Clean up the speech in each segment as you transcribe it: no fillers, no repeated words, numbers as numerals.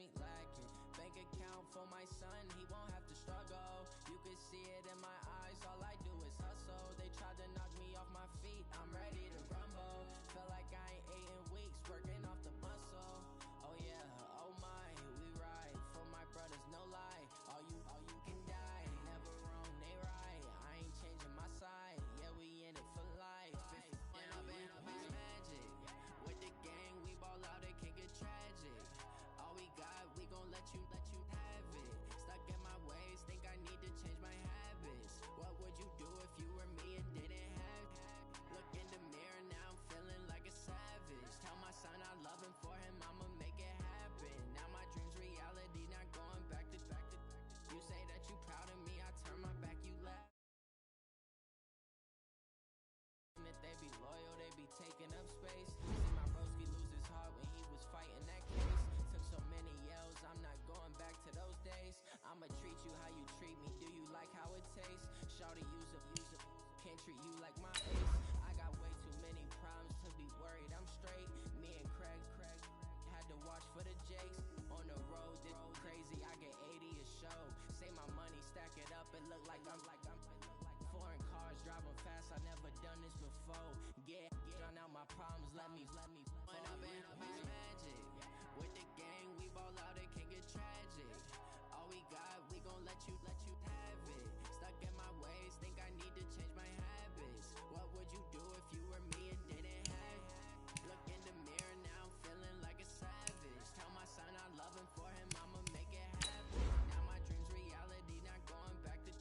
me lacking. Bank account for my son, he won't have to struggle. You can see it in my eyes, all I do is hustle. They tried to knock me off my feet, I'm ready to rumble. Felt like I ain't ate in weeks, working off the muscle. Oh yeah, oh my, we ride for my brothers, no lie. All you can die, never wrong, they right. I ain't changing my side, yeah, we in it for life. Up is magic. With the gang, we ball out, it can get tragic. All we got, we gon' let you have it. Stuck in my ways, think I need to change my habits. What would you do if you were me and didn't have it? Look in the mirror, now I'm feeling like a savage. Tell my son I love him, for him I'ma make it happen. Now my dream's reality, not going back to. You say that you proud of me, I turn my back, you laugh. If they be loyal, they be taking up space. See my broski lose his heart when he was fighting that case. Took so many yells, I'm not going back to those days. I'ma treat you how you treat me, do you like how it tastes? Shawty, use up, can't treat you like my ace. I got way too many problems to be worried, I'm straight. Me and Craig had to watch for the Jakes. On the road, this crazy, I get 80 a show. Say my money, stack it up, it look like I'm foreign cars, driving fast, I never done this before. Get drown out my problems, let me point up and up is magic. With the gang, we ball out, it can get tragic. All we got, we gon' let you have it. Stuck in my ways, think I need to change my habits. What would you do if you were me and didn't have it? Look in the mirror, now I'm feeling like a savage. Tell my son I love him, for him I'ma make it happen. Now my dream's reality, not going back to.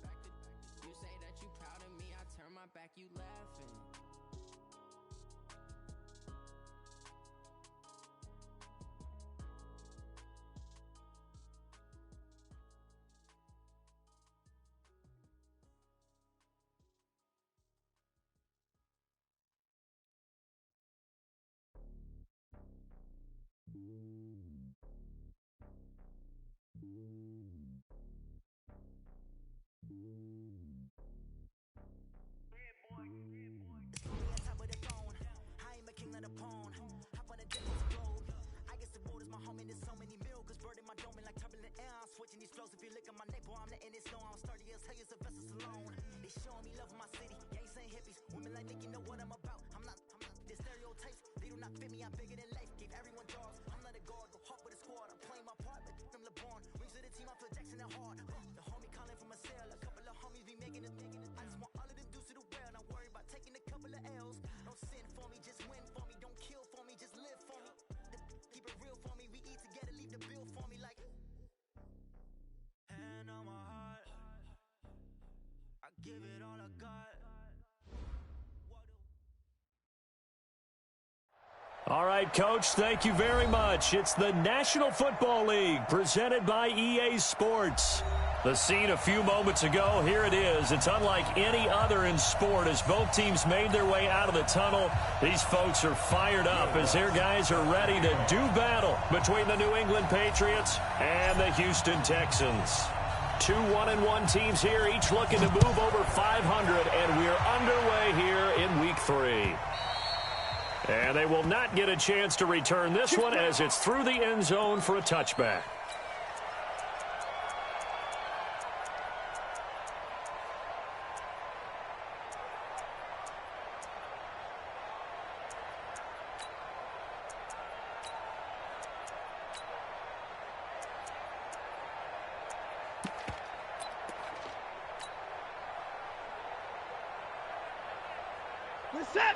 You say that you proud of me, I turn my back, you laughing. Switching these flows, if you look at my neck, boy, I'm letting it snow. I'm sturdy as hell, as a vessel alone. They showing me love in my city, gangs saying hippies. Women like Nick, you know what I'm about. I'm not the stereotypes, they do not fit me, I'm bigger than life. Gave everyone jobs, I'm not a guard, go hard with a squad. I'm playing my part, but I'm LeBron. Rings to the team, I feel Jackson and hard. The homie calling from a cell, a couple of homies be making it. I just want all of them dudes to do well, not worry about taking a couple of L's. Don't sin for me, just win for me. Don't kill for me, just live for me. Keep it real for me, we eat together, leave the bill for me like. Hand on my heart, I give it all I got. All right, Coach, thank you very much. It's the National Football League presented by EA Sports. The scene a few moments ago, here it is. It's unlike any other in sport as both teams made their way out of the tunnel. These folks are fired up as their guys are ready to do battle between the New England Patriots and the Houston Texans. Two 1-1 teams here, each looking to move over 500, and we're underway here in Week 3. And they will not get a chance to return this one as it's through the end zone for a touchback. Set,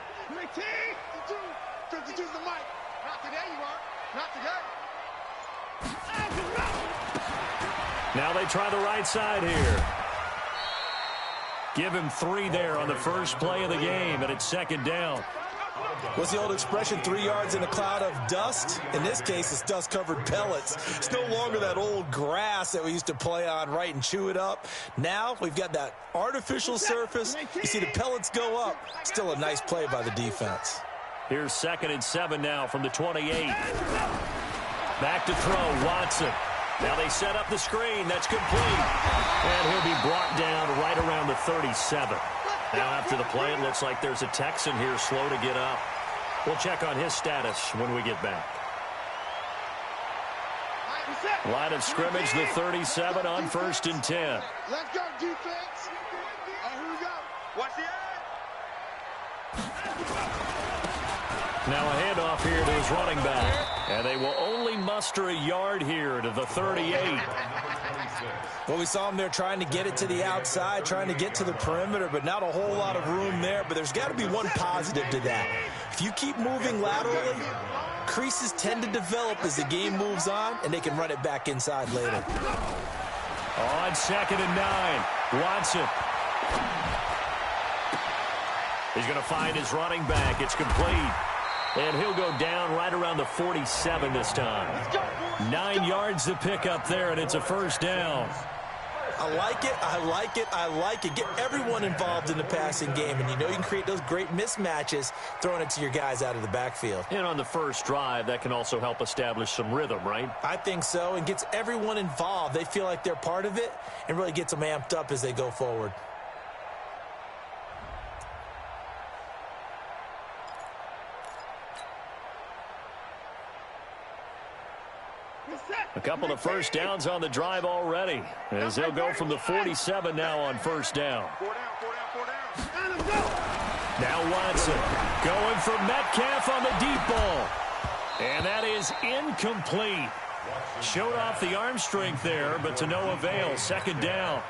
52's the mic. Not today, you are. Not today. Now they try the right side here. Give him 3 there on the first play of the game, and it's second down. What's the old expression, 3 yards in a cloud of dust? In this case, it's dust-covered pellets. It's no longer that old grass that we used to play on, right, and chew it up. Now we've got that artificial surface. You see the pellets go up. Still a nice play by the defense. Here's 2nd and 7 now from the 28. Back to throw, Watson. Now they set up the screen. That's complete. And he'll be brought down right around the 37. Now after the play, it looks like there's a Texan here slow to get up. We'll check on his status when we get back. Line of scrimmage, the 37 on 1st and 10. Let's go, defense. Here we go. Watch the Now a handoff here to his running back. And they will only muster a yard here to the 38. Well, we saw him there trying to get it to the outside, trying to get to the perimeter, but not a whole lot of room there. But there's got to be one positive to that. If you keep moving laterally, creases tend to develop as the game moves on, and they can run it back inside later. On 2nd and 9, Watson. He's going to find his running back. It's complete. And he'll go down right around the 47 this time. 9 yards to pick up there, and it's a first down. I like it, I like it, I like it. Get everyone involved in the passing game, and you know you can create those great mismatches throwing it to your guys out of the backfield. And on the first drive, that can also help establish some rhythm, right? I think so, and gets everyone involved. They feel like they're part of it and really gets them amped up as they go forward. A couple of first downs on the drive already, as they'll go from the 47 now on first down. Now Watson going for Metcalf on the deep ball. And that is incomplete. Showed off the arm strength there, but to no avail. 2nd down.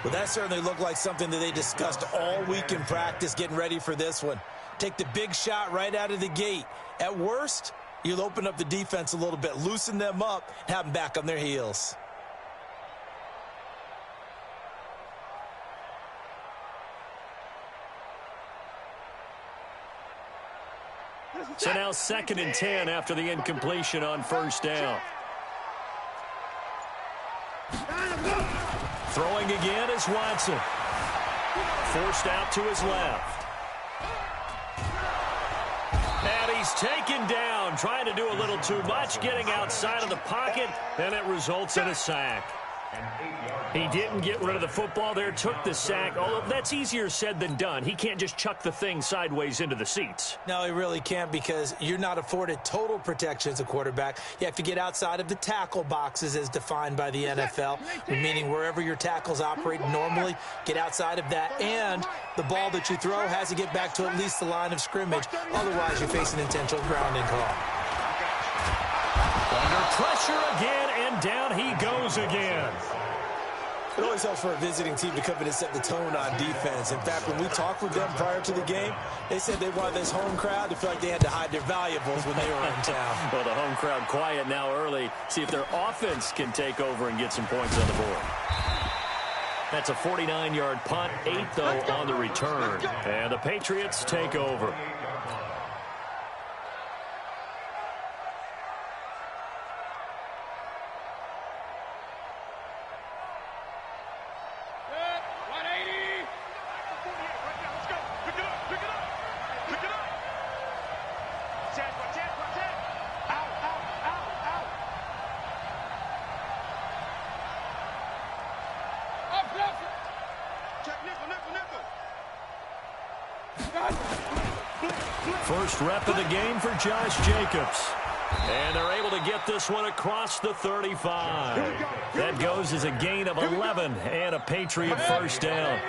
Well, that certainly looked like something that they discussed all week in practice getting ready for this one. Take the big shot right out of the gate. At worst, you'll open up the defense a little bit, loosen them up, and have them back on their heels. So now 2nd and 10 after the incompletion on first down. Throwing again is Watson. Forced out to his left. And he's taken down, trying to do a little too much, getting outside of the pocket, and it results in a sack. He didn't get rid of the football there, took the sack, although that's easier said than done. He can't just chuck the thing sideways into the seats. No, he really can't, because you're not afforded total protection as a quarterback. You have to get outside of the tackle boxes as defined by the NFL, meaning wherever your tackles operate normally, get outside of that, and the ball that you throw has to get back to at least the line of scrimmage. Otherwise, you face an intentional grounding call. Under pressure again, and down he goes again. It always helps for a visiting team to come in and set the tone on defense. In fact, when we talked with them prior to the game, they said they wanted this home crowd to feel like they had to hide their valuables when they were in town. Well, the home crowd quiet now early. See if their offense can take over and get some points on the board. That's a 49-yard punt, 8, though, on the return. And the Patriots take over. First rep of the game for Josh Jacobs. And they're able to get this one across the 35. That goes as a gain of 11 and a Patriot first down.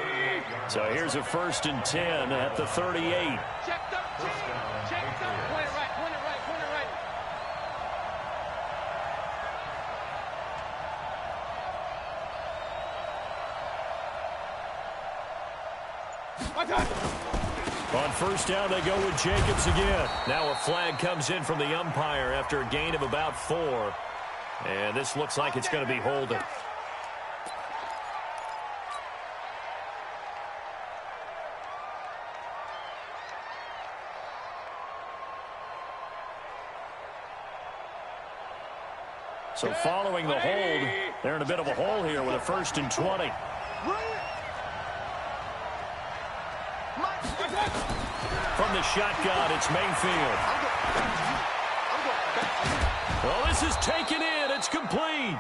So here's a 1st and 10 at the 38. Check 13. Check 13. Point it right. Point it right. Point it right. On first down, they go with Jacobs again. Now a flag comes in from the umpire after a gain of about 4. And this looks like it's going to be holding. So following the hold, they're in a bit of a hole here with a 1st and 20. From the shotgun, it's Mayfield. Well, this is taken in. It's complete.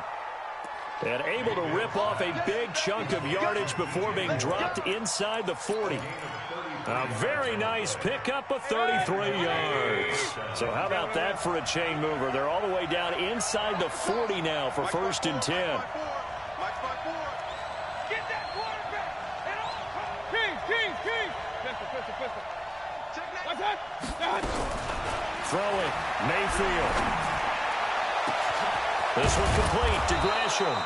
And able to rip off a big chunk of yardage before being dropped inside the 40. A very nice pickup of 33 yards. So how about that for a chain mover? They're all the way down inside the 40 now for 1st and 10. Get that quarterback. King. Pistol. What's that? Throwing, Mayfield. This one complete to Gresham.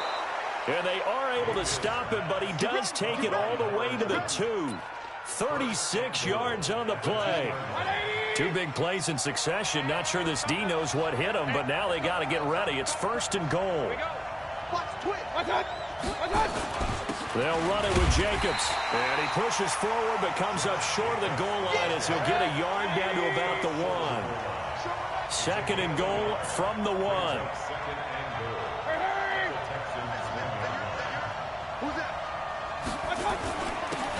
And they are able to stop him, but he does take it all the way to the 2. 36 yards on the play. 2 big plays in succession. Not sure this D knows what hit him, but now they got to get ready. It's 1st and goal. They'll run it with Jacobs. And he pushes forward but comes up short of the goal line as he'll get a yard down to about the 1. 2nd and goal from the 1.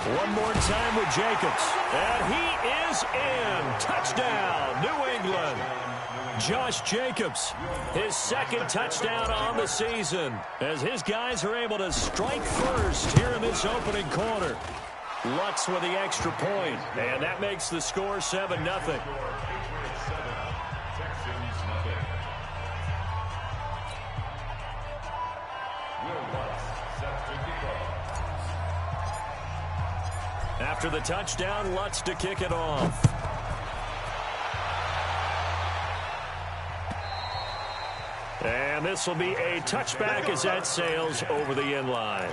One more time with Jacobs. And he is in. Touchdown, New England. Josh Jacobs, his 2nd touchdown on the season, as his guys are able to strike first here in this opening quarter. Lutz with the extra point, and that makes the score 7-0. After the touchdown, Lutz to kick it off. And this will be a touchback as that sails over the end line.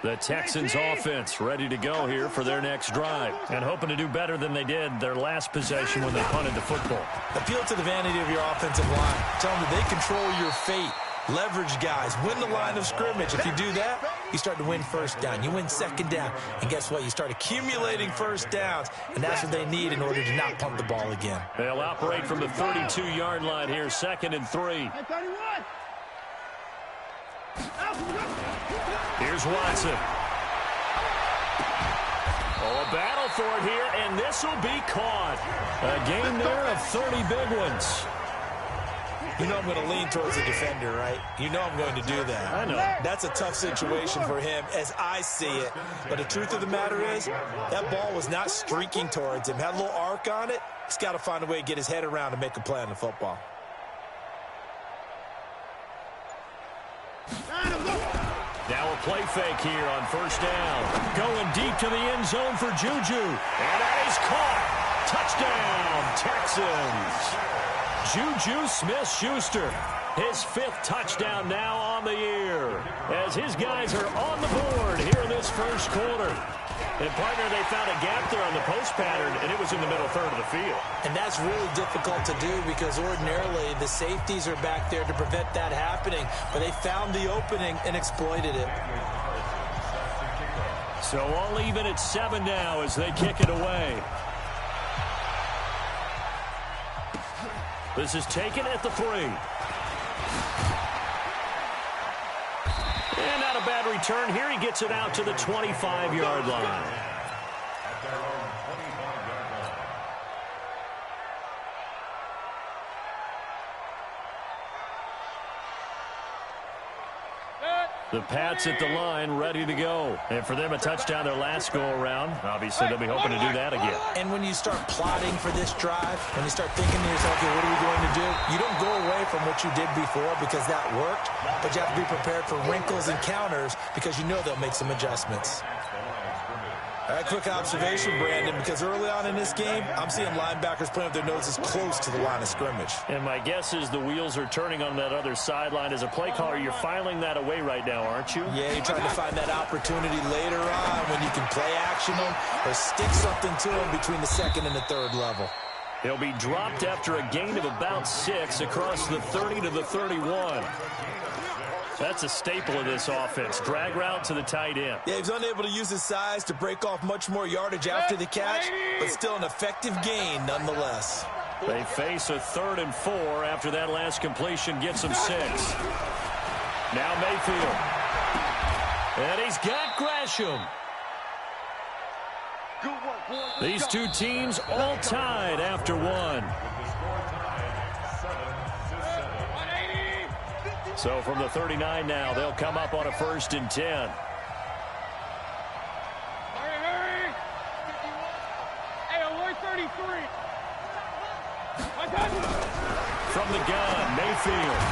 The Texans offense ready to go here for their next drive and hoping to do better than they did their last possession when they punted the football. Appeal to the vanity of your offensive line. Tell them that they control your fate. Leverage guys. Win the line of scrimmage. If you do that, you start to win 1st down. You win 2nd down. And guess what? You start accumulating 1st downs. And that's what they need in order to not pump the ball again. They'll operate from the 32-yard line here. 2nd and 3. Here's Watson. Oh, a battle for it here, and this will be caught. A gain there of 30 big ones. You know I'm going to lean towards the defender, right? You know I'm going to do that. I know. That's a tough situation for him as I see it. But the truth of the matter is, that ball was not streaking towards him. Had a little arc on it. He's got to find a way to get his head around and make a play on the football. Now a play fake here on 1st down. Going deep to the end zone for Juju. And that is caught. Touchdown, Texans. Juju Smith-Schuster, his 5th touchdown now on the year, as his guys are on the board here in this 1st quarter. And, partner, they found a gap there on the post pattern, and it was in the middle 3rd of the field. And that's really difficult to do because ordinarily the safeties are back there to prevent that happening, but they found the opening and exploited it. So all even at 7 now as they kick it away. This is taken at the 3. And not a bad return here. He gets it out to the 25-yard line. The Pats at the line, ready to go. And for them, a touchdown their last go-around. Obviously, they'll be hoping to do that again. And when you start plotting for this drive, when you start thinking to yourself, okay, what are we going to do? You don't go away from what you did before because that worked, but you have to be prepared for wrinkles and counters because you know they'll make some adjustments. A quick observation, Brandon, because early on in this game, I'm seeing linebackers playing with their noses close to the line of scrimmage. And my guess is the wheels are turning on that other sideline. As a play caller, you're filing that away right now, aren't you? Yeah, you're trying to find that opportunity later on when you can play action them or stick something to them between the 2nd and the 3rd level. He'll be dropped after a gain of about 6 across the 30 to the 31. That's a staple of this offense. Drag route to the tight end. Yeah, he's unable to use his size to break off much more yardage after the catch, but still an effective gain nonetheless. They face a 3rd and 4 after that last completion gets them 6. Now Mayfield. And he's got Gresham. These two teams all tied after 1. So from the 39 now, they'll come up on a 1st and 10. Hurry! Hey, alert 33. From the gun, Mayfield.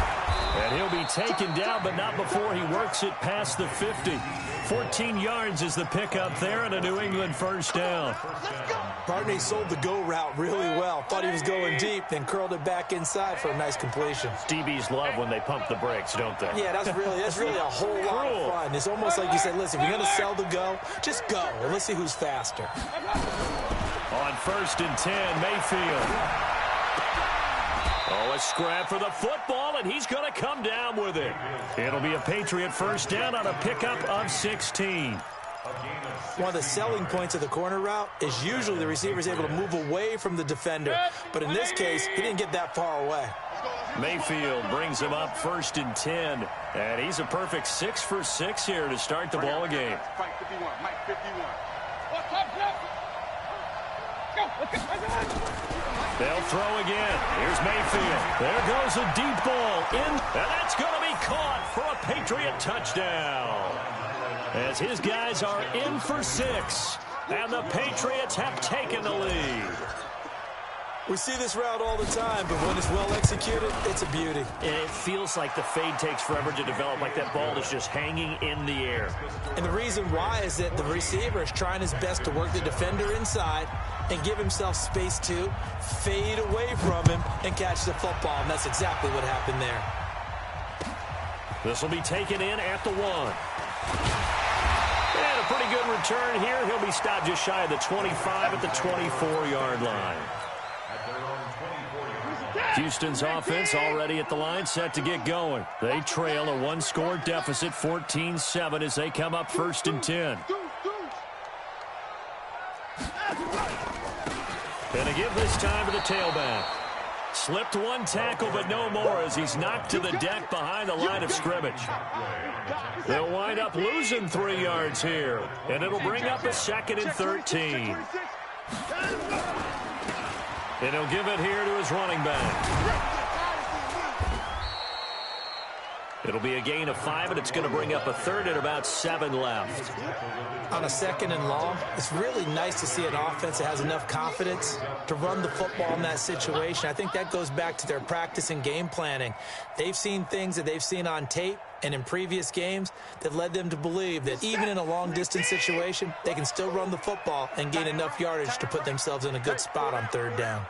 And he'll be taken down, but not before he works it past the 50. 14 yards is the pickup there, and a New England 1st down. Barney sold the go route really well. Thought he was going deep, then curled it back inside for a nice completion. DBs love when they pump the brakes, don't they? Yeah, that's really a whole lot of fun. It's almost like you said, listen, if you're going to sell the go, just go, and let's see who's faster. On 1st and 10, Mayfield. Oh, a scrap for the football, and he's going to come down with it. It'll be a Patriot 1st down on a pickup of 16. One of the selling points of the corner route is usually the receiver is able to move away from the defender. But in this case, he didn't get that far away. Mayfield brings him up 1st and 10. And he's a perfect 6 for 6 here to start the ball game. Fight 51, Mike 51. What's up, go. They'll throw again. Here's Mayfield. There goes a deep ball in, and that's going to be caught for a Patriot touchdown. As his guys are in for 6, and the Patriots have taken the lead. We see this route all the time, but when it's well executed, it's a beauty. And it feels like the fade takes forever to develop, like that ball is just hanging in the air. And the reason why is that the receiver is trying his best to work the defender inside and give himself space to fade away from him and catch the football, and that's exactly what happened there. This will be taken in at the 1. And a pretty good return here. He'll be stopped just shy of the 25 at the 24-yard line. Houston's offense already at the line, set to get going. They trail a 1-score deficit, 14-7, as they come up 1st and 10. And a give this time to the tailback. Slipped one tackle, but no more as he's knocked to the deck behind the line of scrimmage. They'll wind up losing 3 yards here, and it'll bring up a 2nd and 13. And he'll give it here to his running back. It'll be a gain of 5, and it's going to bring up a 3rd and about 7 left. On a 2nd and long, it's really nice to see an offense that has enough confidence to run the football in that situation. I think that goes back to their practice and game planning. They've seen things that they've seen on tape and in previous games that led them to believe that even in a long-distance situation, they can still run the football and gain enough yardage to put themselves in a good spot on 3rd down.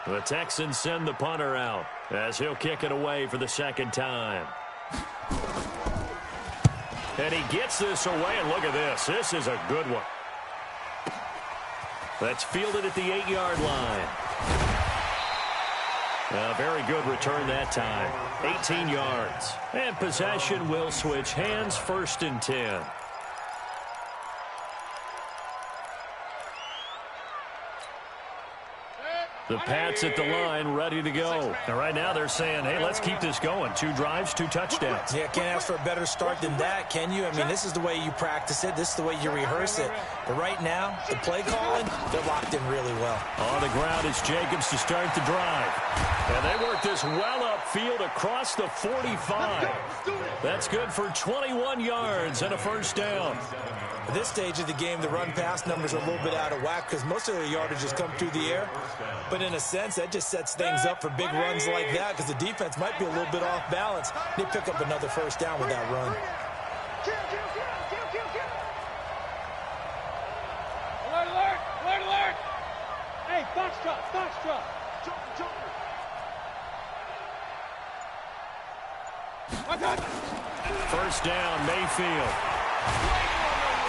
The Texans send the punter out as he'll kick it away for the 2nd time. And he gets this away, and look at this. This is a good one. That's fielded at the 8-yard line. A very good return that time. 18 yards. And possession will switch hands, 1st and 10. The Pats at the line, ready to go. And right now they're saying, hey, let's keep this going. 2 drives, 2 touchdowns. Yeah, can't ask for a better start than that, can you? I mean, this is the way you practice it. This is the way you rehearse it. But right now, the play calling, they're locked in really well. On the ground, it's Jacobs to start the drive. And they work this well upfield across the 45. That's good for 21 yards and a 1st down. At this stage of the game, the run-pass numbers are a little bit out of whack because most of their yardage has come through the air. But in a sense, that just sets things up for big runs like that because the defense might be a little bit off balance. They pick up another 1st down with that run. Alert, alert, alert, alert. Hey, box truck. 1st down, Mayfield.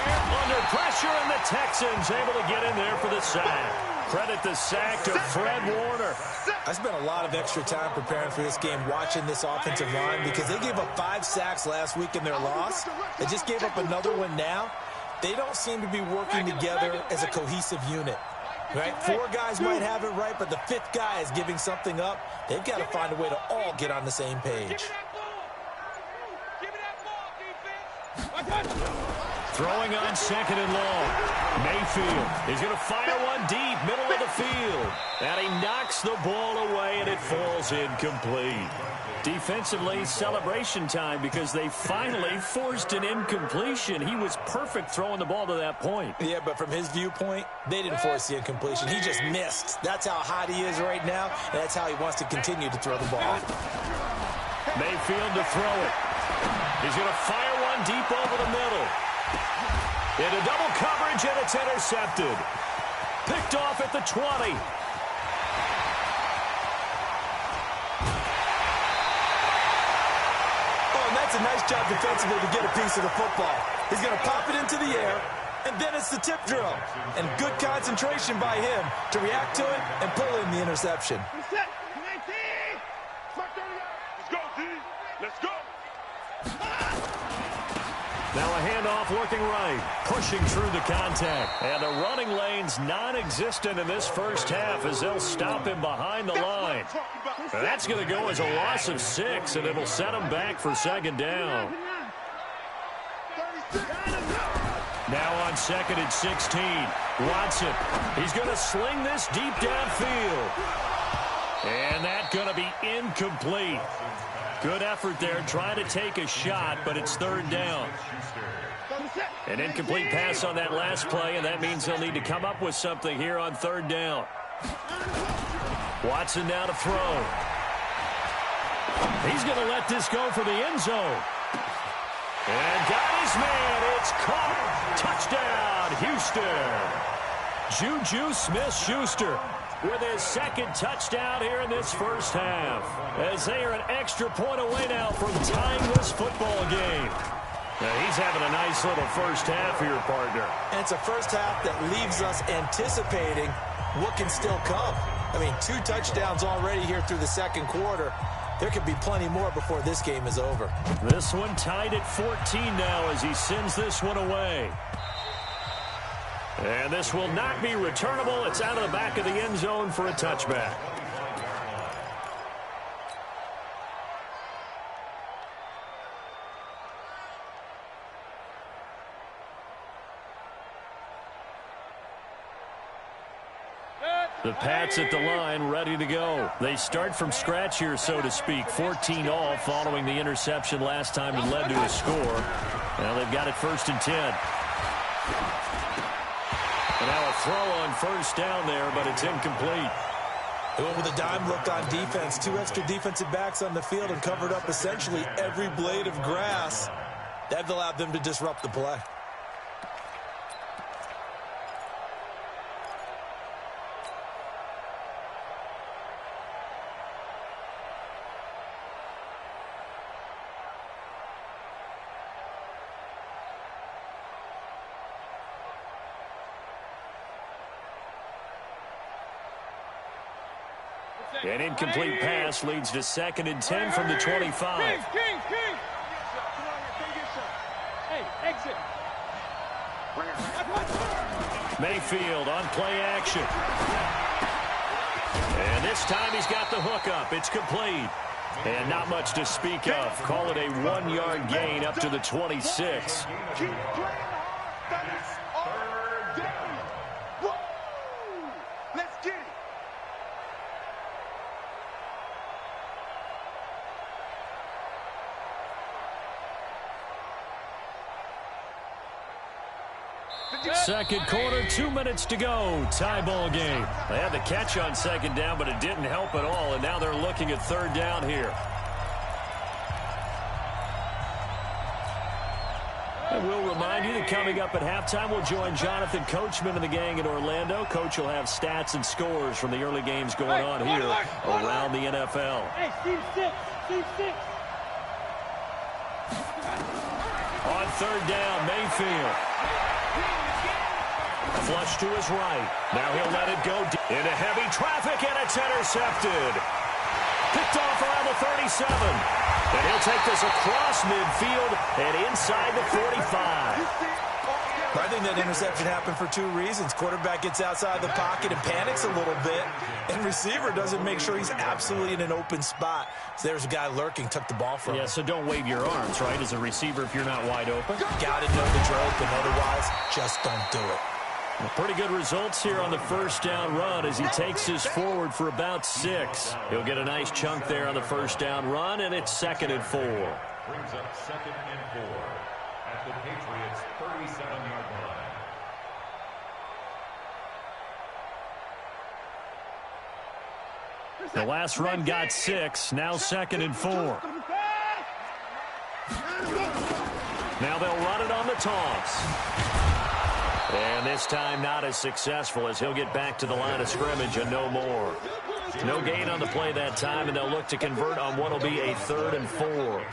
Under pressure, and the Texans able to get in there for the sack. Credit the sack to Fred Warner. I spent a lot of extra time preparing for this game, watching this offensive line, because they gave up 5 sacks last week in their loss. They just gave up another one now. They don't seem to be working together as a cohesive unit. Right? 4 guys might have it right, but the 5th guy is giving something up. They've got to find a way to all get on the same page. Throwing on second and long. Mayfield is going to fire one deep, middle of the field. And he knocks the ball away, and it falls incomplete. Defensively, celebration time because they finally forced an incompletion. He was perfect throwing the ball to that point. Yeah, but from his viewpoint, they didn't force the incompletion. He just missed. That's how hot he is right now, and that's how he wants to continue to throw the ball. Mayfield to throw it. He's going to fire one deep over the middle. Into double coverage, and it's intercepted. Picked off at the 20. That's a nice job defensively to get a piece of the football. He's going to pop it into the air, and then it's the tip drill. And good concentration by him to react to it and pull in the interception. Let's go, D. Let's go. Now a handoff looking right, pushing through the contact. And the running lane's non-existent in this first half as they'll stop him behind the line. That's going to go as a loss of 6, and it'll set him back for second down. Now on second and 16, Watson. He's going to sling this deep downfield. And that's going to be incomplete. Good effort there, trying to take a shot, but it's third down. An incomplete pass on that last play, and that means they'll need to come up with something here on third down. Watson now to throw. He's going to let this go for the end zone. And got his man. It's caught. Touchdown, Houston. Juju Smith-Schuster with his second touchdown here in this first half, as they are an extra point away now from tying this football game. Now he's having a nice little first half here, partner. And it's a first half that leaves us anticipating what can still come. I mean, 2 touchdowns already here through the second quarter. There could be plenty more before this game is over. This one tied at 14 now as he sends this one away. And this will not be returnable. It's out of the back of the end zone for a touchback. The Pats at the line, ready to go. They start from scratch here, so to speak. 14 all following the interception last time that led to a score. Now they've got it first and 10. And now a throw on first down there, but it's incomplete. They went with a dime look on defense. 2 extra defensive backs on the field and covered up essentially every blade of grass. That allowed them to disrupt the play. An incomplete pass leads to second and 10 from the 25. King. Hey, exit. Mayfield on play action. And this time he's got the hook up. It's complete. And not much to speak of. Call it a 1-yard gain up to the 26. Keep playing hard. That is our day. Woo! Let's get it. Second quarter, 2 minutes to go. Tie ball game. They had the catch on second down, but it didn't help at all, and now they're looking at third down here. And we'll remind you that coming up at halftime, we'll join Jonathan Coachman and the gang in Orlando. Coach will have stats and scores from the early games going on here around the NFL. Hey, Steve 6. On third down, Mayfield. Flush to his right. Now he'll let it go into heavy traffic, and it's intercepted. Picked off around the 37. And he'll take this across midfield and inside the 45. I think that interception happened for two reasons. Quarterback gets outside the pocket and panics a little bit, and receiver doesn't make sure he's absolutely in an open spot. So there's a guy lurking, took the ball from him. Yeah, so don't wave your arms, right, as a receiver if you're not wide open. Got to know that you're open. Otherwise, just don't do it. Well, pretty good results here on the first down run as he takes us forward for about 6. He'll get a nice chunk there on the first down run, and it's 2nd and 4. Brings up 2nd and 4 at the Patriots' 37-yard line. The last run got 6, now 2nd and 4. Now they'll run it on the toss. And this time not as successful as he'll get back to the line of scrimmage and no more. No gain on the play that time, and they'll look to convert on what will be a 3rd and 4.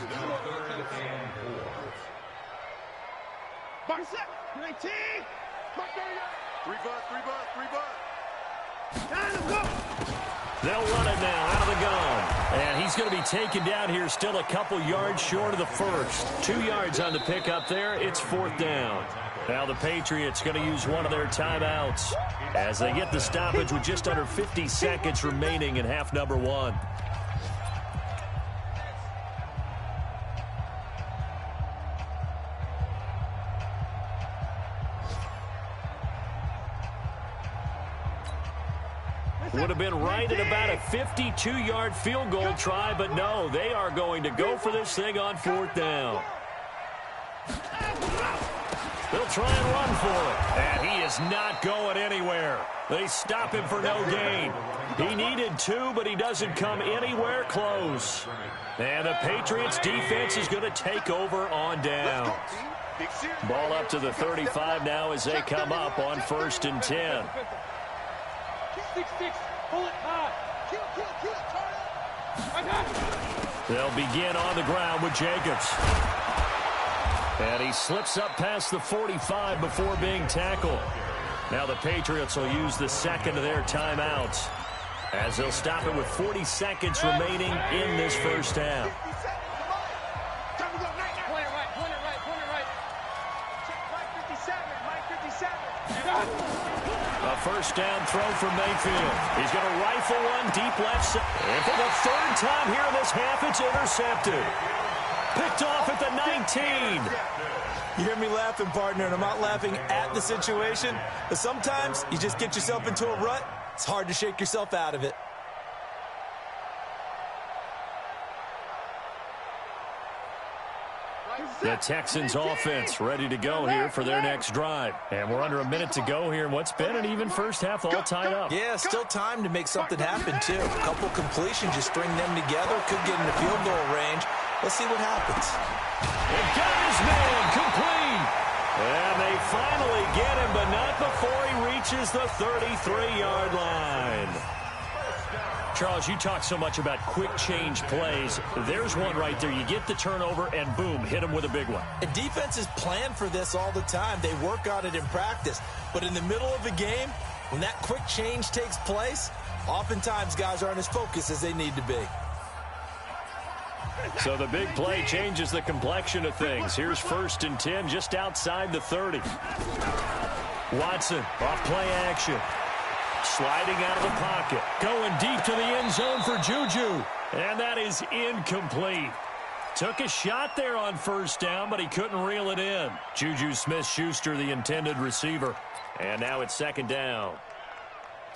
Box set, 19. Three butt. Let's go. They'll run it now out of the gun. And he's going to be taken down here, still a couple yards short of the first. 2 yards on the pickup there. It's 4th down. Now the Patriots going to use one of their timeouts as they get the stoppage with just under 50 seconds remaining in half number 1. Would have been right at about a 52-yard field goal try, but no, they are going to go for this thing on 4th down. They'll try and run for it, and he is not going anywhere. They stop him for no gain. He needed 2, but he doesn't come anywhere close. And the Patriots defense is going to take over on down. Ball up to the 35 now as they come up on 1st and 10. 6-6, pull it high. They'll begin on the ground with Jacobs. And he slips up past the 45 before being tackled. Now the Patriots will use the 2nd of their timeouts as they'll stop it with 40 seconds remaining in this first half. A first down throw from Mayfield. He's going to rifle one deep left side. And for the 3rd time here in this half, it's intercepted. Picked off at the 19. You hear me laughing, partner, and I'm not laughing at the situation. But sometimes you just get yourself into a rut. It's hard to shake yourself out of it. The Texans offense ready to go here for their next drive. And we're under a minute to go here in what's been an even first half all tied up. Yeah, still time to make something happen, too. A couple completions, just string them together. Could get in the field goal range. Let's see what happens. And got his man complete. And they finally get him, but not before he reaches the 33-yard line. Charles, you talk so much about quick change plays. There's one right there. You get the turnover, and boom, hit him with a big one. And defenses plan for this all the time. They work on it in practice. But in the middle of the game, when that quick change takes place, oftentimes guys aren't as focused as they need to be. So the big play changes the complexion of things. Here's 1st and 10 just outside the 30. Watson off play action. Sliding out of the pocket. Going deep to the end zone for Juju. And that is incomplete. Took a shot there on 1st down, but he couldn't reel it in. Juju Smith-Schuster, the intended receiver. And now it's 2nd down.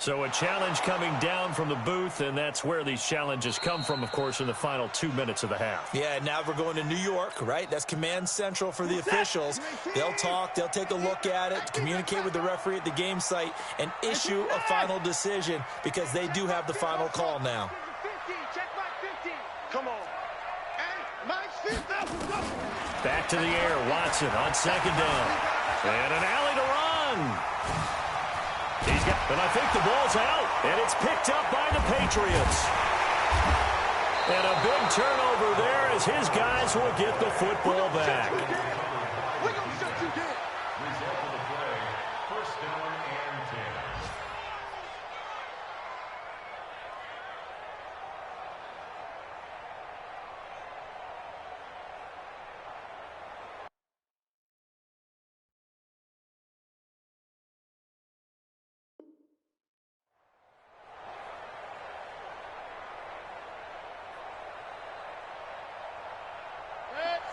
So a challenge coming down from the booth, and that's where these challenges come from, of course, in the final 2 minutes of the half. Yeah, now we're going to New York, right? That's command central for the officials. They'll talk, they'll take a look at it, communicate with the referee at the game site, and issue a final decision because they do have the final call now. Come on. Back to the air, Watson on 2nd down. And an alley to run. And I think the ball's out, and it's picked up by the Patriots. And a big turnover there as his guys will get the football back.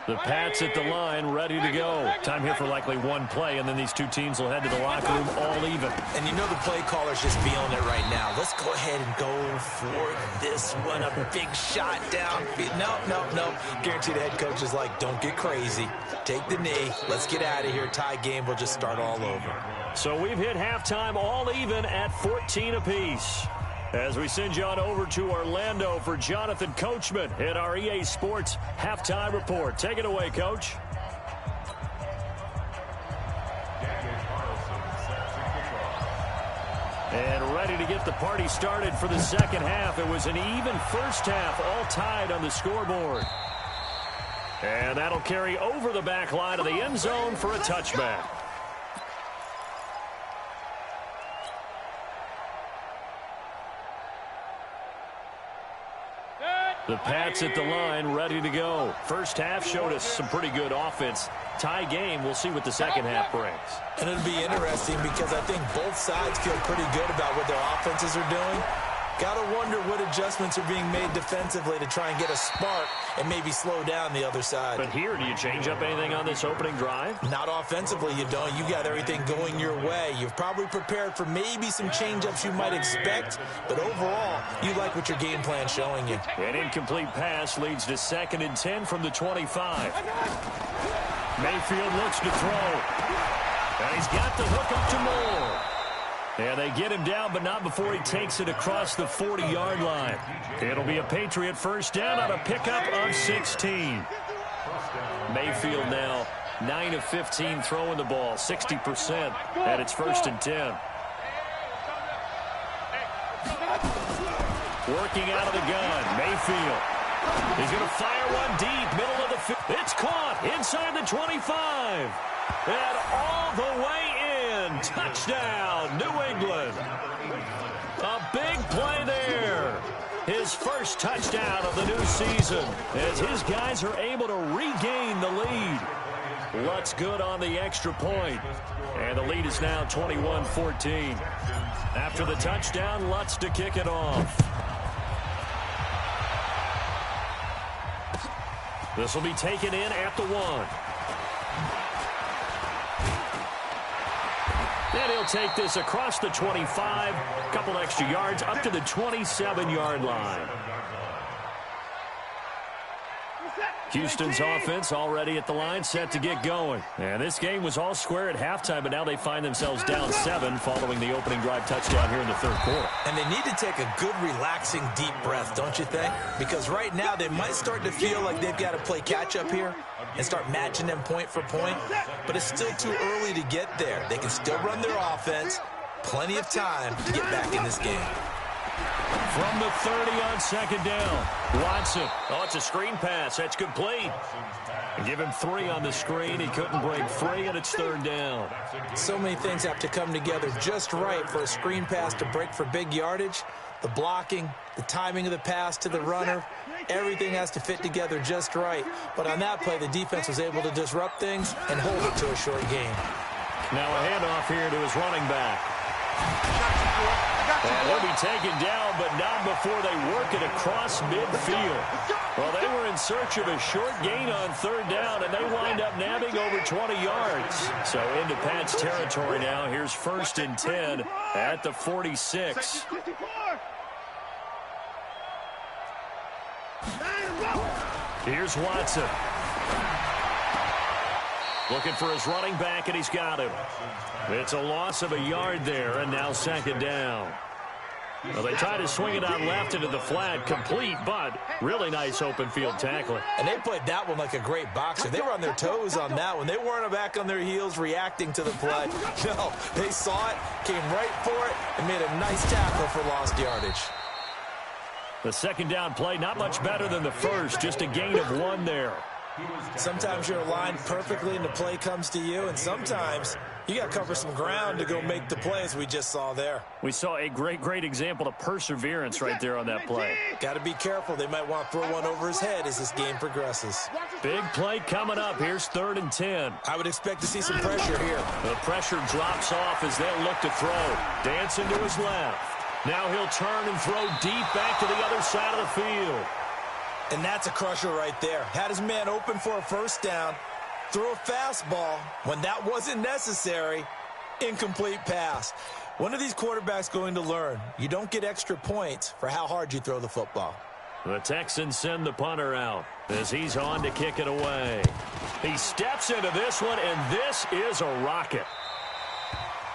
The Pats at the line, ready to go. Time here for likely one play, and then these two teams will head to the locker room all even. And you know the play caller's just feeling it right now. Let's go ahead and go for this one. A big shot down. No. Guarantee the head coach is like, don't get crazy. Take the knee. Let's get out of here. Tie game. We'll just start all over. So we've hit halftime all even at 14 apiece. As we send you on over to Orlando for Jonathan Coachman at our EA Sports Halftime Report. Take it away, Coach. And ready to get the party started for the second half. It was an even first half, all tied on the scoreboard. And that'll carry over the back line of the end zone for a touchback. The Pats at the line, ready to go. First half showed us some pretty good offense. Tie game, we'll see what the second half brings. And it'll be interesting because I think both sides feel pretty good about what their offenses are doing. Got to wonder what adjustments are being made defensively to try and get a spark and maybe slow down the other side. But here, do you change up anything on this opening drive? Not offensively, you don't. You got everything going your way. You've probably prepared for maybe some change-ups you might expect, but overall, you like what your game plan's showing you. An incomplete pass leads to 2nd and 10 from the 25. Mayfield looks to throw. And he's got the hook up to Moore. And they get him down, but not before he takes it across the 40-yard line. It'll be a Patriot first down on a pickup of 16. Mayfield now 9 of 15 throwing the ball, 60%, and it's 1st and 10. Working out of the gun, Mayfield. He's going to fire one deep, middle of the field. It's caught inside the 25. And all the way in. Touchdown, New England. A big play there. His first touchdown of the new season as his guys are able to regain the lead. Lutz good on the extra point. And the lead is now 21-14. After the touchdown, Lutz to kick it off. This will be taken in at the 1. And he'll take this across the 25, a couple extra yards, up to the 27-yard line. Houston's offense already at the line, set to get going. And this game was all square at halftime, but now they find themselves down 7 following the opening drive touchdown here in the third quarter. And they need to take a good, relaxing, deep breath, don't you think? Because right now they might start to feel like they've got to play catch-up here and start matching them point for point. But it's still too early to get there. They can still run their offense. Plenty of time to get back in this game. From the 30 on 2nd down. Watson. Oh, it's a screen pass. That's complete. Give him 3 on the screen. He couldn't break free, and it's 3rd down. So many things have to come together just right for a screen pass to break for big yardage. The blocking, the timing of the pass to the runner, everything has to fit together just right. But on that play, the defense was able to disrupt things and hold it to a short game. Now a handoff here to his running back. And he'll be taken down, but not before they work it across midfield. Well, they were in search of a short gain on 3rd down, and they wind up nabbing over 20 yards. So into Pat's territory now. Here's 1st and 10 at the 46. Here's Watson. Looking for his running back, and he's got him. It's a loss of a yard there, and now 2nd down. Well, they try to swing it out left into the flat, complete, but really nice open field tackling. And they played that one like a great boxer. They were on their toes on that one. They weren't back on their heels reacting to the play. No, they saw it, came right for it, and made a nice tackle for lost yardage. The 2nd down play, not much better than the first, just a gain of 1 there. Sometimes you're aligned perfectly and the play comes to you, and sometimes you got to cover some ground to go make the play, as we just saw there. We saw a great example of perseverance right there on that play. Got to be careful. They might want to throw one over his head as this game progresses. Big play coming up. Here's 3rd and 10. I would expect to see some pressure here. The pressure drops off as they'll look to throw. Dancing to his left. Now he'll turn and throw deep back to the other side of the field. And that's a crusher right there. Had his man open for a first down, threw a fastball when that wasn't necessary, incomplete pass. When are these quarterbacks going to learn? You don't get extra points for how hard you throw the football. The Texans send the punter out as he's on to kick it away. He steps into this one, and this is a rocket.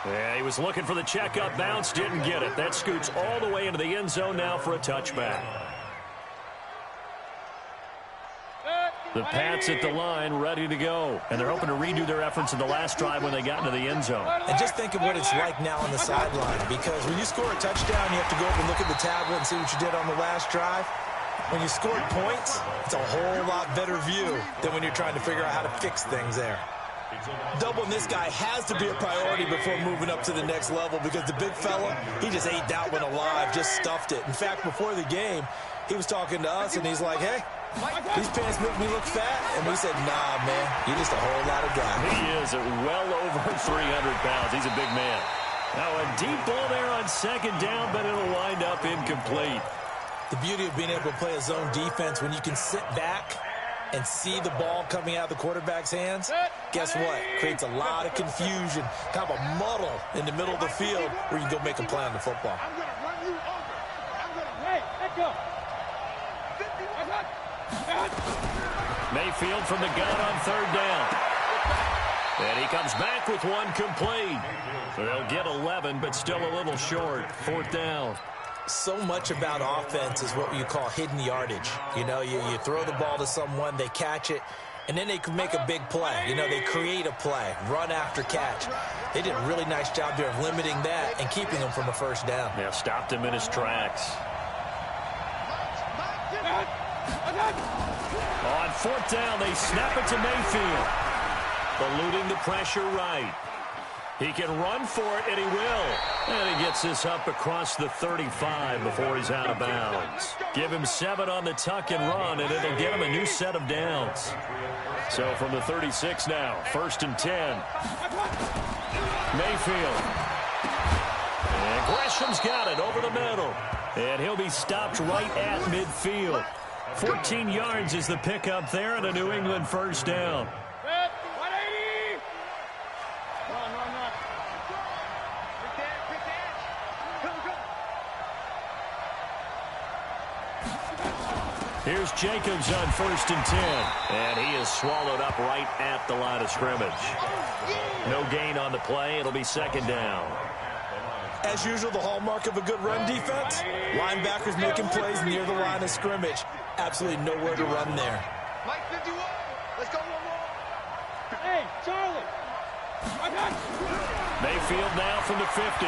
Yeah, he was looking for the checkup bounce, didn't get it. That scoots all the way into the end zone now for a touchback. The Pats at the line, ready to go. And they're hoping to redo their efforts in the last drive when they got into the end zone. And just think of what it's like now on the sideline, because when you score a touchdown, you have to go up and look at the tablet and see what you did on the last drive. When you scored points, it's a whole lot better view than when you're trying to figure out how to fix things there. Doubling this guy has to be a priority before moving up to the next level, because the big fella, he just ate that one alive, just stuffed it. In fact, before the game, he was talking to us, and he's like, hey, these pants make me look fat. And we said, nah, man, you're just a whole lot of guy. He is at well over 300 pounds. He's a big man. Now a deep ball there on second down, but it'll wind up incomplete. The beauty of being able to play a zone defense, when you can sit back and see the ball coming out of the quarterback's hands, guess what? Creates a lot of confusion, kind of a muddle in the middle of the field where you can go make a play on the football. I'm going to run you over. I'm going to hey, let go. Mayfield from the gun on third down. And he comes back with one complete. So they'll get 11, but still a little short. Fourth down. So much about offense is what you call hidden yardage. You know, you throw the ball to someone, they catch it, and then they can make a big play. You know, they create a play, run after catch. They did a really nice job there of limiting that and keeping him from a first down. Yeah, stopped him in his tracks. On fourth down, they snap it to Mayfield. Eluding the pressure right. He can run for it, and he will. And he gets this up across the 35 before he's out of bounds. Give him 7 on the tuck and run, and it'll get him a new set of downs. So from the 36 now, 1st and 10. Mayfield. And Gresham's got it over the middle. And he'll be stopped right at midfield. 14 yards is the pickup there, and a New England first down. Here's Jacobs on 1st and 10. And he is swallowed up right at the line of scrimmage. No gain on the play. It'll be second down. As usual, the hallmark of a good run defense, linebackers making plays near the line of scrimmage. Absolutely nowhere to run there. Mike 51, let's go one more. Hey, Charlie. Mayfield now from the 50.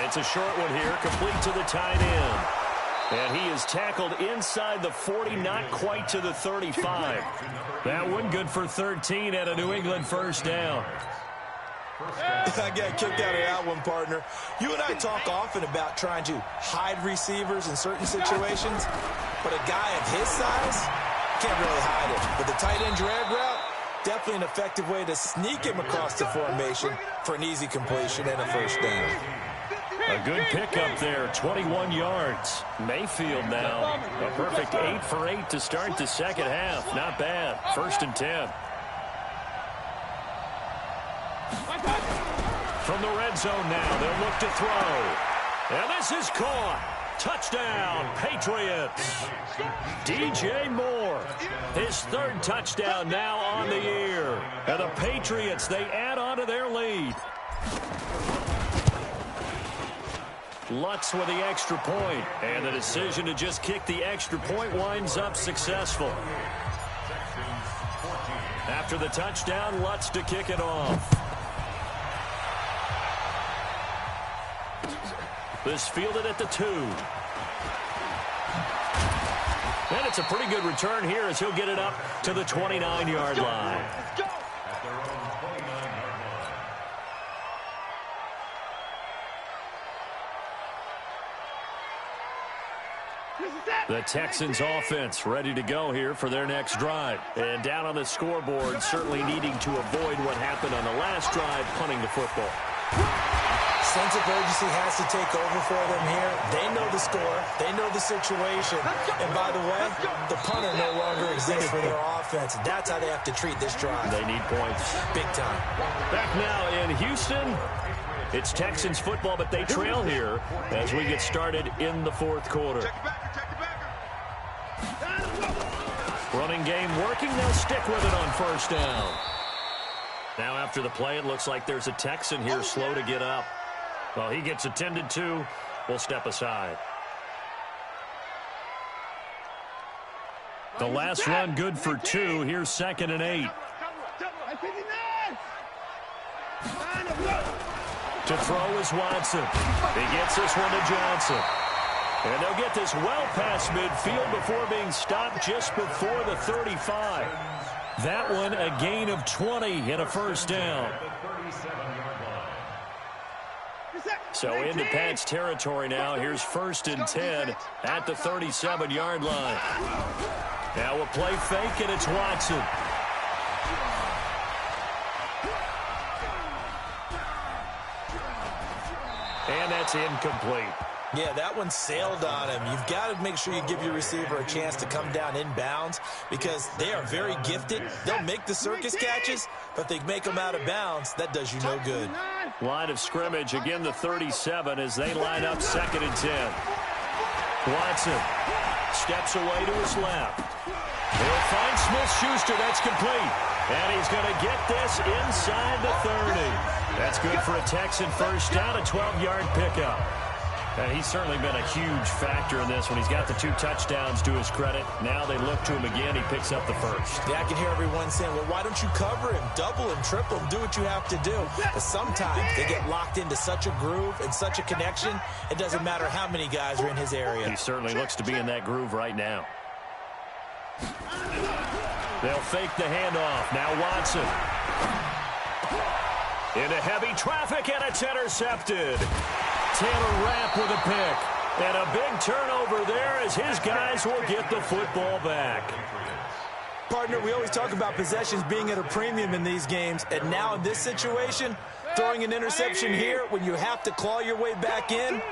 It's a short one here, complete to the tight end. And he is tackled inside the 40, not quite to the 35. That one good for 13 at a New England first down. I got kicked out of that one, partner. You and I talk often about trying to hide receivers in certain situations, but a guy of his size can't really hide it. But the tight end drag route, definitely an effective way to sneak him across the formation for an easy completion and a first down. A good pickup there, 21 yards. Mayfield now, a perfect 8 for 8 to start the second half. Not bad. 1st and 10. From the red zone now, they'll look to throw. And this is caught. Touchdown, Patriots. DJ Moore, his 3rd touchdown now on the year. And the Patriots, they add on to their lead. Lutz with the extra point, and the decision to just kick the extra point winds up successful. After the touchdown, Lutz to kick it off. This fielded at the 2. And it's a pretty good return here as he'll get it up to the 29-yard line. The Texans offense ready to go here for their next drive. And down on the scoreboard, certainly needing to avoid what happened on the last drive, punting the football. sense of urgency has to take over for them here. They know the score. They know the situation. And by the way, the punter no longer exists for their offense. That's how they have to treat this drive. They need points. Big time. Back now in Houston, it's Texans football, but they trail here as we get started in the fourth quarter. Running game working. They'll stick with it on first down. Now after the play, it looks like there's a Texan here slow to get up. Well, he gets attended to. We'll step aside. The last run good for 2. Here's 2nd and 8. To throw is Watson. He gets this one to Johnson. And they'll get this well past midfield before being stopped just before the 35. That one a gain of 20 and a first down. So into Pat's territory now. Here's 1st and 10 at the 37-yard line. Now a play fake, and it's Watson. And that's incomplete. Yeah, that one sailed on him. You've got to make sure you give your receiver a chance to come down inbounds because they are very gifted. They'll make the circus catches, but they make them out of bounds. That does you no good. Line of scrimmage, again the 37 as they line up 2nd and 10. Watson steps away to his left. He'll find Smith-Schuster. That's complete. And he's going to get this inside the 30. That's good for a Texan first down, a 12-yard pickup. And he's certainly been a huge factor in this when he's got the 2 touchdowns to his credit. Now they look to him again. He picks up the first. Yeah, I can hear everyone saying, well, why don't you cover him, double him, triple him, do what you have to do. But sometimes they get locked into such a groove and such a connection, it doesn't matter how many guys are in his area. He certainly looks to be in that groove right now. They'll fake the handoff. Now Watson. Into heavy traffic, and it's intercepted. Taylor Rapp with a pick. And a big turnover there as his guys will get the football back. Partner, we always talk about possessions being at a premium in these games. And now in this situation, throwing an interception here when you have to claw your way back in,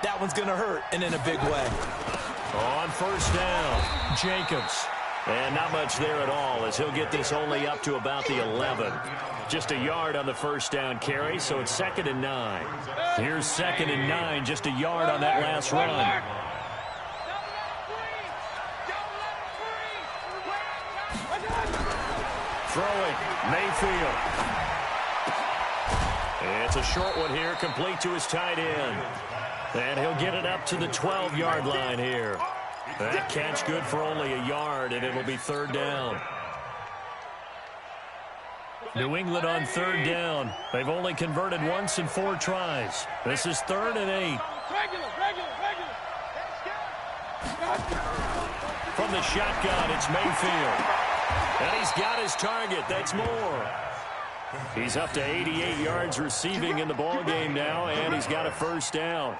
that one's going to hurt, and in a big way. On first down, Jacobs. And not much there at all as he'll get this only up to about the 11. Just a yard on the first down carry, so it's 2nd and 9. Here's 2nd and 9, just a yard on that last run. Throwing, Mayfield. It's a short one here, complete to his tight end. And he'll get it up to the 12-yard line here. That catch good for only a yard, and it'll be 3rd down. New England on 3rd down. They've only converted once in 4 tries. This is 3rd and 8. From the shotgun, it's Mayfield. And he's got his target. That's Moore. He's up to 88 yards receiving in the ballgame now, and he's got a first down.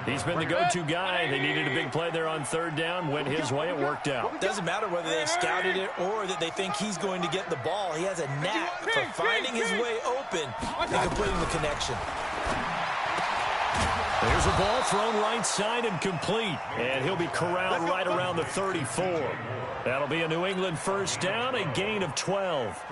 He's been the go-to guy. They needed a big play there on 3rd down. Went his way. It worked out. Doesn't matter whether they scouted it or that they think he's going to get the ball. He has a knack for finding his way open and completing the connection. There's a ball thrown right side and complete. And he'll be corralled right around the 34. That'll be a New England first down, a gain of 12.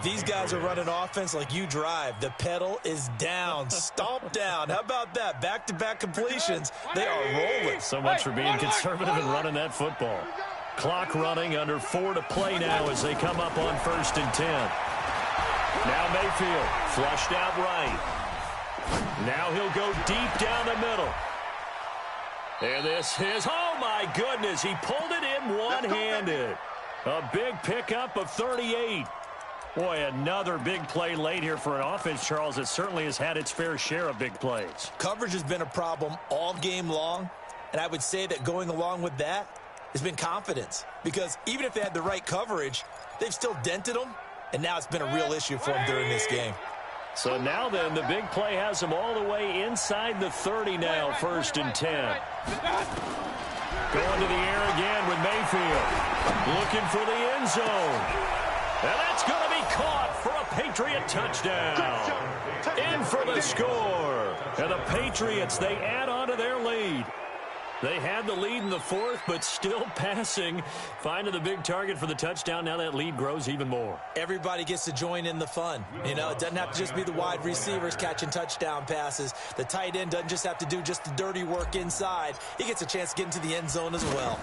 These guys are running offense like you drive. The pedal is down, stomp down. How about that? Back-to-back completions. They are rolling. So much for being conservative and running that football. Clock running, under 4 to play now as they come up on 1st and 10. Now Mayfield, flushed out right. Now he'll go deep down the middle. And this is, oh my goodness, he pulled it in one-handed. A big pickup of 38. Boy, another big play late here for an offense, Charles, that certainly has had its fair share of big plays. Coverage has been a problem all game long, and I would say that going along with that has been confidence. Because even if they had the right coverage, they've still dented them, and now it's been a real issue for them during this game. So now then, the big play has them all the way inside the 30 now, 1st and 10. Going to the air again with Mayfield. Looking for the end zone. And that's going to be caught for a Patriot touchdown. In for the score. And the Patriots, they add on to their lead. They had the lead in the fourth, but still passing. Finding the big target for the touchdown. Now that lead grows even more. Everybody gets to join in the fun. You know, it doesn't have to just be the wide receivers catching touchdown passes. The tight end doesn't just have to do just the dirty work inside. He gets a chance to get into the end zone as well.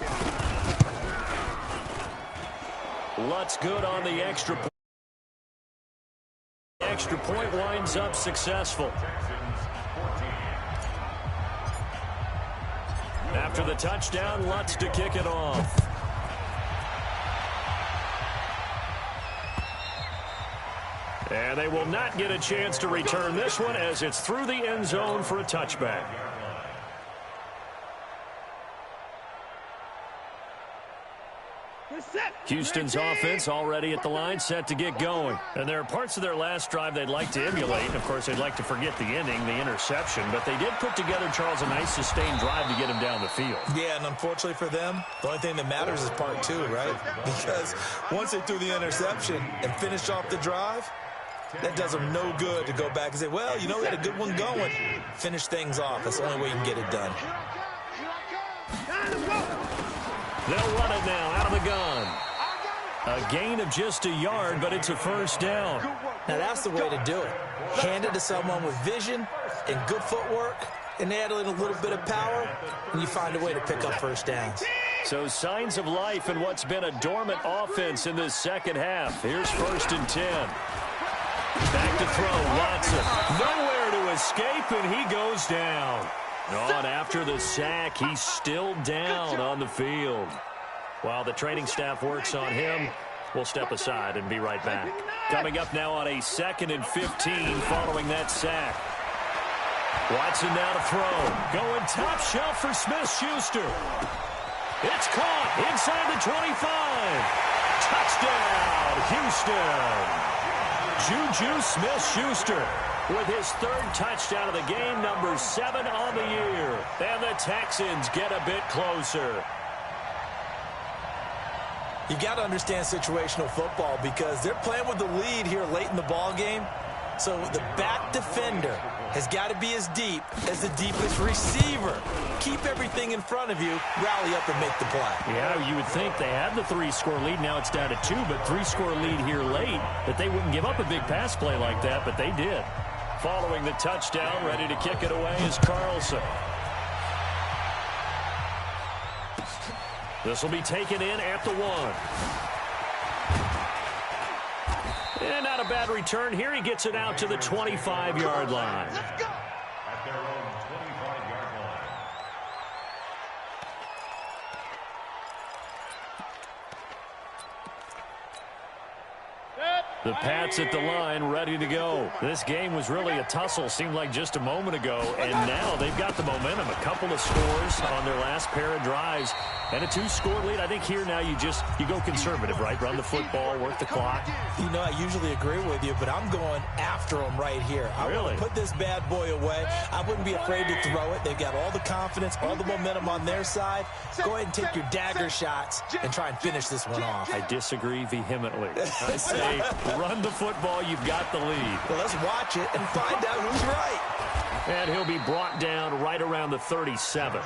Lutz good on the extra point. Extra point winds up successful. After the touchdown, Lutz to kick it off. And they will not get a chance to return this one as it's through the end zone for a touchback. Houston's offense already at the line, set to get going. And there are parts of their last drive they'd like to emulate. And, of course, they'd like to forget the ending, the interception. But they did put together, Charles, a nice sustained drive to get him down the field. Yeah, and unfortunately for them, the only thing that matters is part two, right? Because once they threw the interception and finished off the drive, that does them no good to go back and say, well, you know, we had a good one going. Finish things off. That's the only way you can get it done. They'll run it now out of the gun. A gain of just a yard, but it's a first down. Now, that's the way to do it. Hand it to someone with vision and good footwork, and add in a little bit of power, and you find a way to pick up first downs. So signs of life in what's been a dormant offense in this second half. Here's 1st and 10. Back to throw, Watson. Nowhere to escape, and he goes down. On after the sack, he's still down on the field. While the training staff works on him, we'll step aside and be right back. Coming up now on a 2nd and 15 following that sack. Watson now to throw. Going top shelf for Smith-Schuster. It's caught inside the 25. Touchdown, Houston. Juju Smith-Schuster with his 3rd touchdown of the game, number 7 on the year. And the Texans get a bit closer. You got to understand situational football because they're playing with the lead here late in the ball game. So the back defender has got to be as deep as the deepest receiver. Keep everything in front of you, rally up and make the play. Yeah, you would think they had the 3-score lead. Now it's down to 2, but 3-score lead here late, that they wouldn't give up a big pass play like that, but they did. Following the touchdown, ready to kick it away is Carlson. This will be taken in at the 1. And not a bad return here. He gets it out to the 25-yard line. At their own 25-yard line. The Pats at the line, ready to go. This game was really a tussle, seemed like just a moment ago, and now they've got the momentum. A couple of scores on their last pair of drives, and a 2-score lead. I think here now you go conservative, right? Run the football, work the clock. You know, I usually agree with you, but I'm going after them right here. I really want to put this bad boy away. I wouldn't be afraid to throw it. They've got all the confidence, all the momentum on their side. Go ahead and take your dagger shots and try and finish this one off. I disagree vehemently. I say run the football. You've got the lead. Well, let's watch it and find out who's right. And he'll be brought down right around the 37.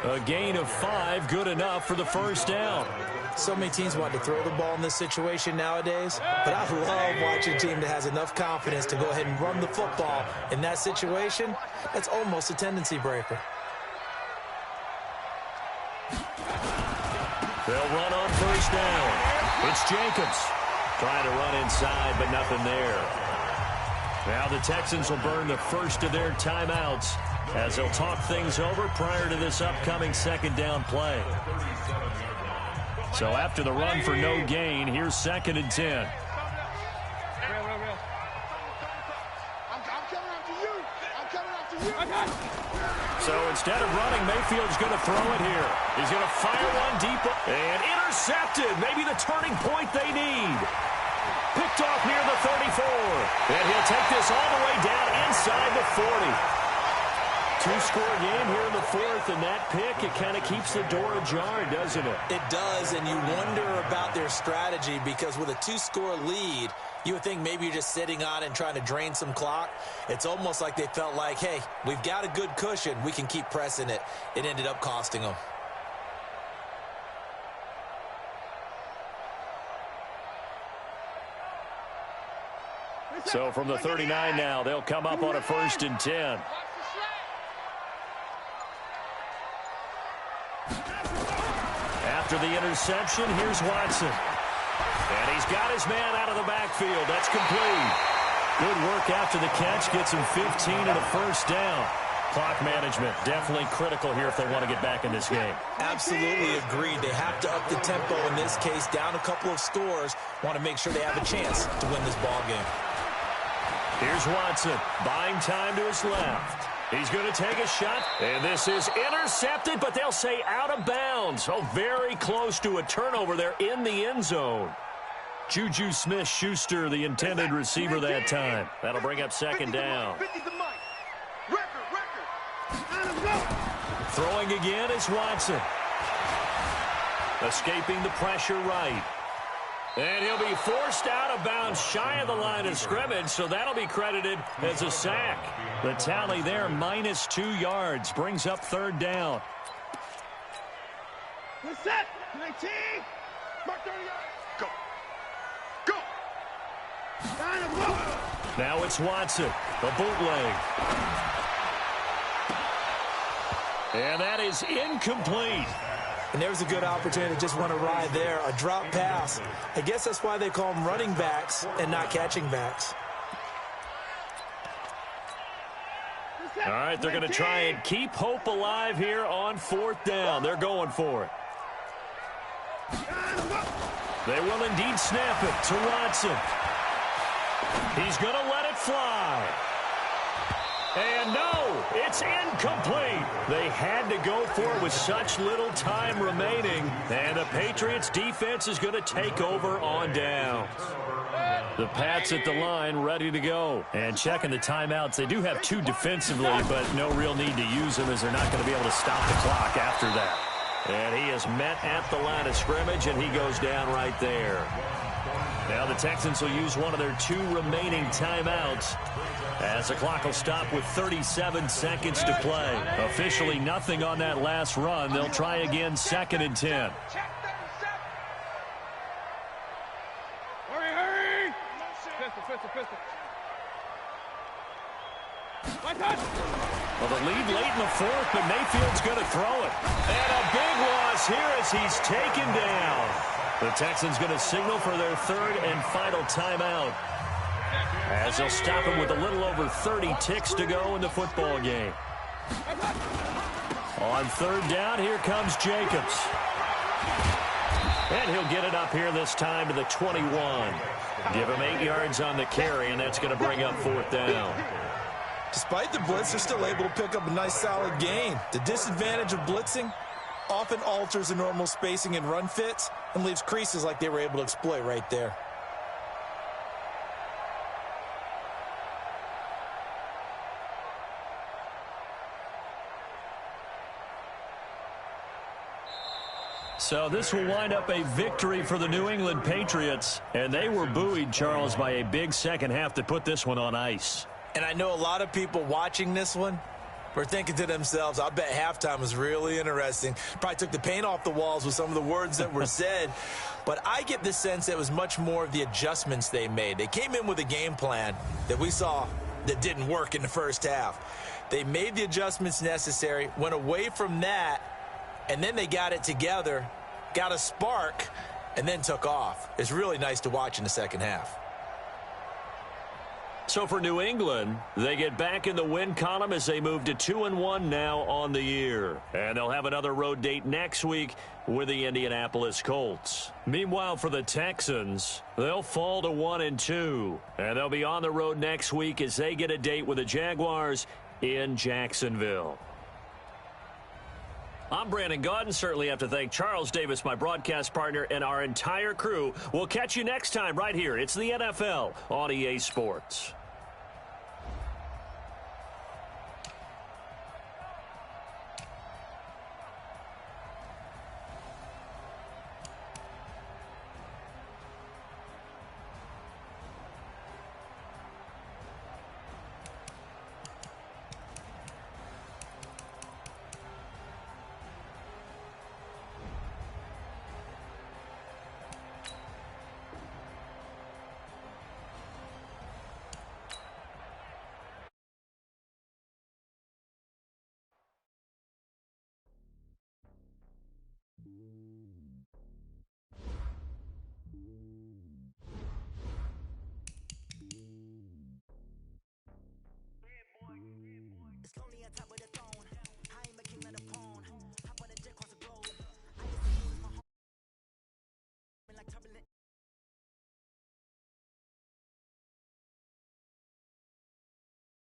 A gain of 5, good enough for the first down. So many teams want to throw the ball in this situation nowadays, but I love watching a team that has enough confidence to go ahead and run the football in that situation. That's almost a tendency breaker. They'll run on first down. It's Jacobs trying to run inside, but nothing there. Now the Texans will burn the first of their timeouts as they'll talk things over prior to this upcoming 2nd down play. So after the run for no gain, here's 2nd and 10. So instead of running, Mayfield's going to throw it here. He's going to fire one deep and intercepted. Maybe the turning point they need. Picked off near the 34. And he'll take this all the way down inside the 40. Two-score game here in the fourth, and that pick, it kind of keeps the door ajar, doesn't it? It does, and you wonder about their strategy because with a two-score lead, you would think maybe you're just sitting on it and trying to drain some clock. It's almost like they felt like, hey, we've got a good cushion. We can keep pressing it. It ended up costing them. So from the 39 now, they'll come up on a 1st and 10. After the interception, here's Watson. And he's got his man out of the backfield. That's complete. Good work after the catch. Gets him 15 and a 1st down. Clock management, definitely critical here if they want to get back in this game. Absolutely agreed. They have to up the tempo in this case. Down a couple of scores. Want to make sure they have a chance to win this ball game. Here's Watson, buying time to his left. He's going to take a shot, and this is intercepted, but they'll say out of bounds. Oh, very close to a turnover there in the end zone. Juju Smith-Schuster, the intended receiver that time. That'll bring up 2nd down. Throwing again is Watson. Escaping the pressure right. And he'll be forced out of bounds shy of the line of scrimmage, so that'll be credited as a sack. The tally there, -2 yards, brings up 3rd down. Set, 19, mark 30 yards, go. Now it's Watson, the bootleg. And that is incomplete. And there's a good opportunity to just want to ride there. A drop pass. I guess that's why they call them running backs and not catching backs. All right, they're going to try and keep hope alive here on 4th down. They're going for it. They will indeed snap it to Watson. He's going to let it fly. And no, it's incomplete. They had to go for it with such little time remaining. And the Patriots defense is going to take over on downs. The Pats at the line ready to go. And checking the timeouts. They do have 2 defensively, but no real need to use them as they're not going to be able to stop the clock after that. And he is met at the line of scrimmage, and he goes down right there. Now the Texans will use one of their 2 remaining timeouts, as the clock will stop with 37 seconds to play. Officially nothing on that last run. They'll try again 2nd and 10. Hurry! Pistol. Well, the lead late in the 4th, but Mayfield's going to throw it. And a big loss here as he's taken down. The Texans going to signal for their 3rd and final timeout, as they'll stop him with a little over 30 ticks to go in the football game. On 3rd down, here comes Jacobs. And he'll get it up here this time to the 21. Give him 8 yards on the carry, and that's going to bring up 4th down. Despite the blitz, they're still able to pick up a nice solid gain. The disadvantage of blitzing often alters the normal spacing and run fits and leaves creases like they were able to exploit right there. So this will wind up a victory for the New England Patriots, and they were buoyed, Charles, by a big second half to put this one on ice. And I know a lot of people watching this one were thinking to themselves, I bet halftime was really interesting. Probably took the paint off the walls with some of the words that were said. But I get the sense that it was much more of the adjustments they made. They came in with a game plan that we saw that didn't work in the first half. They made the adjustments necessary, went away from that, and then they got it together, got a spark, and then took off. It's really nice to watch in the second half. So for New England, they get back in the win column as they move to 2-1 now on the year. And they'll have another road date next week with the Indianapolis Colts. Meanwhile, for the Texans, they'll fall to 1-2. And they'll be on the road next week as they get a date with the Jaguars in Jacksonville. I'm Brandon Gaudin. Certainly have to thank Charles Davis, my broadcast partner, and our entire crew. We'll catch you next time right here. It's the NFL on EA Sports. top of the